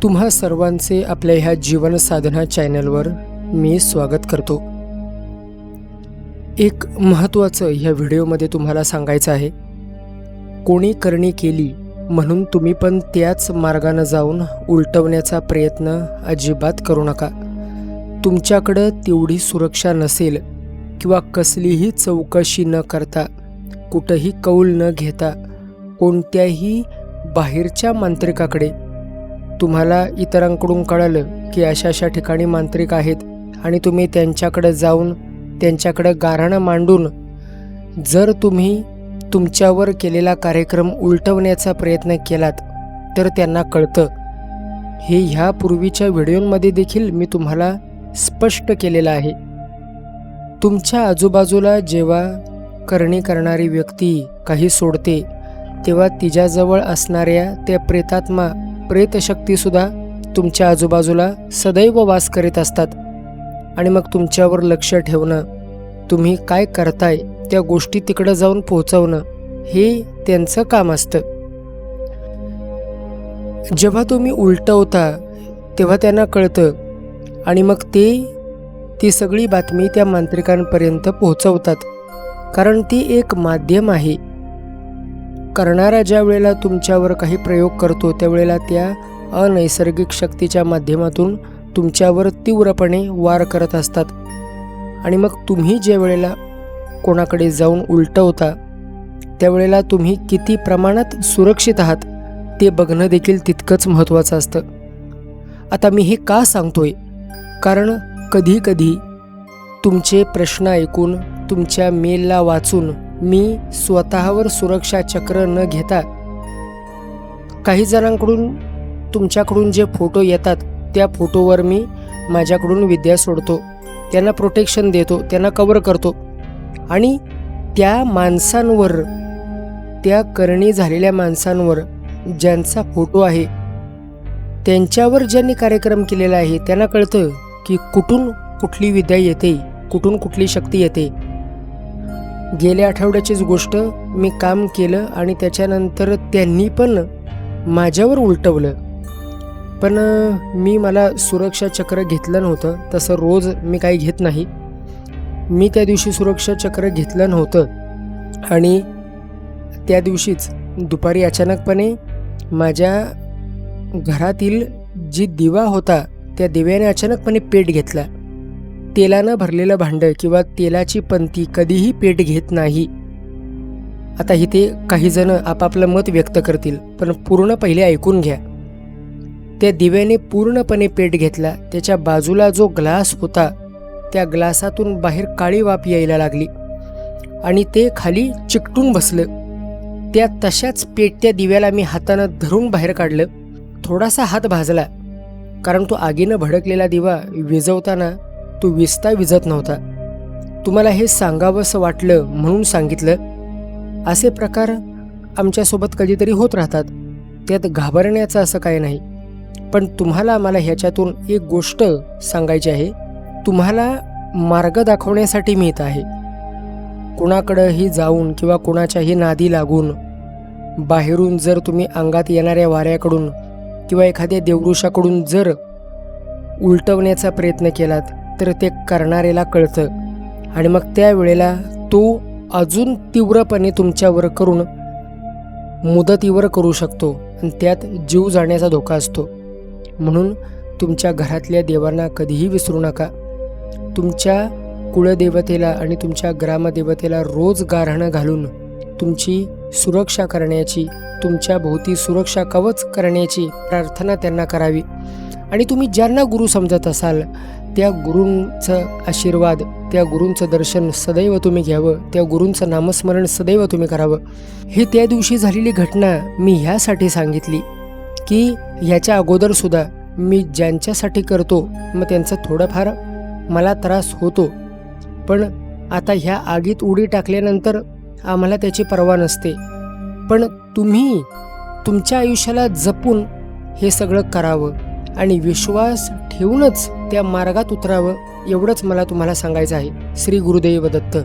तुम्हा सर्वांचे आपल्या ह्या जीवन साधना चॅनलवर मी स्वागत करतो। एक महत्त्वाचं ह्या व्हिडिओमध्ये तुम्हाला सांगायचं आहे, कोणी करणी केली म्हणून तुम्ही पण त्याच मार्गाने जाऊन उलटवण्याचा प्रयत्न अजिबात करू नका। तुमच्याकडे तेवढी सुरक्षा नसेल किंवा कसलीही चौकशी न करता, कुठेही कौल न घेता, कोणत्याही बाहेरच्या मांत्रिकाकडे तुम्हाला इतरांकडून कळलं की अशा ठिकाणी मांत्रिक आहेत आणि तुम्ही त्यांच्याकडे जाऊन त्यांच्याकडे गाऱ्हाणं मांडून जर तुम्ही तुमच्यावर केलेला कार्यक्रम उलटवण्याचा प्रयत्न केलात तर त्यांना कळतं। हे ह्या पूर्वीच्या व्हिडिओमध्ये देखील मी तुम्हाला स्पष्ट केलेलं आहे। तुमच्या आजूबाजूला जेव्हा करणी करणारी व्यक्ती काही सोडते तेव्हा तिच्याजवळ असणाऱ्या त्या प्रेतात्मा प्रेतशक्तीसुद्धा तुमच्या आजूबाजूला सदैव वास करीत असतात आणि मग तुमच्यावर लक्ष ठेवणं, तुम्ही काय करताय त्या गोष्टी तिकडं जाऊन पोहोचवणं हे त्यांचं काम असतं। जेव्हा तुम्ही उलटवता तेव्हा त्यांना कळतं आणि मग ती सगळी बातमी त्या मांत्रिकांपर्यंत पोहोचवतात, कारण ती एक माध्यम आहे। करणारा ज्या वेळेला तुमच्यावर काही प्रयोग करतो त्यावेळेला त्या अनैसर्गिक शक्तीच्या माध्यमातून तुमच्यावर तीव्रपणे वार करत असतात आणि मग तुम्ही ज्या वेळेला कोणाकडे जाऊन उलटवता त्यावेळेला तुम्ही किती प्रमाणात सुरक्षित आहात ते बघणं देखील तितकंच महत्त्वाचं असतं। आता मी हे का सांगतोय, कारण कधी तुमचे प्रश्न ऐकून, तुमच्या मेलला वाचून मी स्वतःवर सुरक्षा चक्र न घेता काही जणांकडून तुमच्याकडून जे फोटो येतात त्या फोटोवर मी माझ्याकडून विद्या सोडतो, त्यांना प्रोटेक्शन देतो, त्यांना कव्हर करतो आणि त्या माणसांवर, त्या करणी झालेल्या माणसांवर ज्यांचा फोटो आहे त्यांच्यावर ज्यांनी कार्यक्रम केलेला आहे त्यांना कळतं की कुठून कुठली विद्या येते, कुठून कुठली शक्ती येते। गेल्या आठवड्याचीच गोष्ट मी काम केलं आणि त्याच्यानंतर त्यांनी पण माझ्यावर उलटवलं, पण मला सुरक्षा चक्र घेतलं नव्हतं। तसं रोज मी काही घेत नाही, मी त्या दिवशी सुरक्षा चक्र घेतलं नव्हतं आणि त्या दिवशीच दुपारी अचानकपणे माझ्या घरातील जी दिवा होता त्या दिव्याने अचानकपणे पेट घेतला। तेलानं भरलेलं भांडं किंवा तेलाची पंती कधीही पेट घेत नाही। आता इथे काही जण आपापलं मत व्यक्त करतील, पण पूर्ण पहिले ऐकून घ्या। त्या दिव्याने पूर्णपणे पेट घेतला, त्याच्या बाजूला जो ग्लास होता त्या ग्लासातून बाहेर काळी वाफ यायला लागली आणि ते खाली चिकटून बसलं। त्या तशाच पेटत्या दिव्याला मी हातानं धरून बाहेर काढलं। थोडासा हात भाजला, कारण तो आगीनं भडकलेला दिवा विझवताना तो विजत नव्हता। तुम्हाला हे सांगावंसं वाटलं म्हणून सांगितलं। असे प्रकार आमच्यासोबत कधीतरी होत राहतात, त्यात घाबरण्याचं असं काही नाही। पण तुम्हाला मला ह्याच्यातून एक गोष्ट सांगायची आहे, तुम्हाला मार्ग दाखवण्यासाठी मी इथं आहे। कुणाकडेही जाऊन किंवा कुणाच्याही नादी लागून बाहेरून जर तुम्ही अंगात येणाऱ्या वाऱ्याकडून किंवा एखाद्या देवऋषाकडून जर उलटवण्याचा प्रयत्न केलात तर ते करणाऱ्याला कळतं आणि मग त्यावेळेला तो अजून तीव्रपणे तुमच्यावर करून मुदतीवर करू शकतो आणि त्यात जीव जाण्याचा धोका असतो। म्हणून तुमच्या घरातल्या देवांना कधीही विसरू नका। तुमच्या कुळदेवतेला आणि तुमच्या ग्रामदेवतेला रोज गाऱ्हाणं घालून तुमची सुरक्षा करण्याची, तुमच्या भोवती सुरक्षा कवच करण्याची प्रार्थना त्यांना करावी आणि तुम्ही ज्यांना गुरु समजत असाल त्या गुरूंचं आशीर्वाद, त्या गुरूंचं दर्शन सदैव तुम्ही घ्यावं, त्या गुरूंचं नामस्मरण सदैव तुम्ही करावं। हे त्या दिवशी झालेली घटना मी ह्यासाठी सांगितली की ह्याच्या अगोदरसुद्धा मी ज्यांच्यासाठी करतो मग त्यांचा थोडाफार मला त्रास होतो, पण आता ह्या आगीत उडी टाकल्यानंतर आम्हाला त्याची पर्वा नसते। पण तुम्ही तुमच्या आयुष्याला जपून हे सगळं करावं आणि विश्वास ठेवूनच त्या मार्गात उतरावं, एवढंच मला तुम्हाला सांगायचं आहे। श्री गुरुदेव दत्त।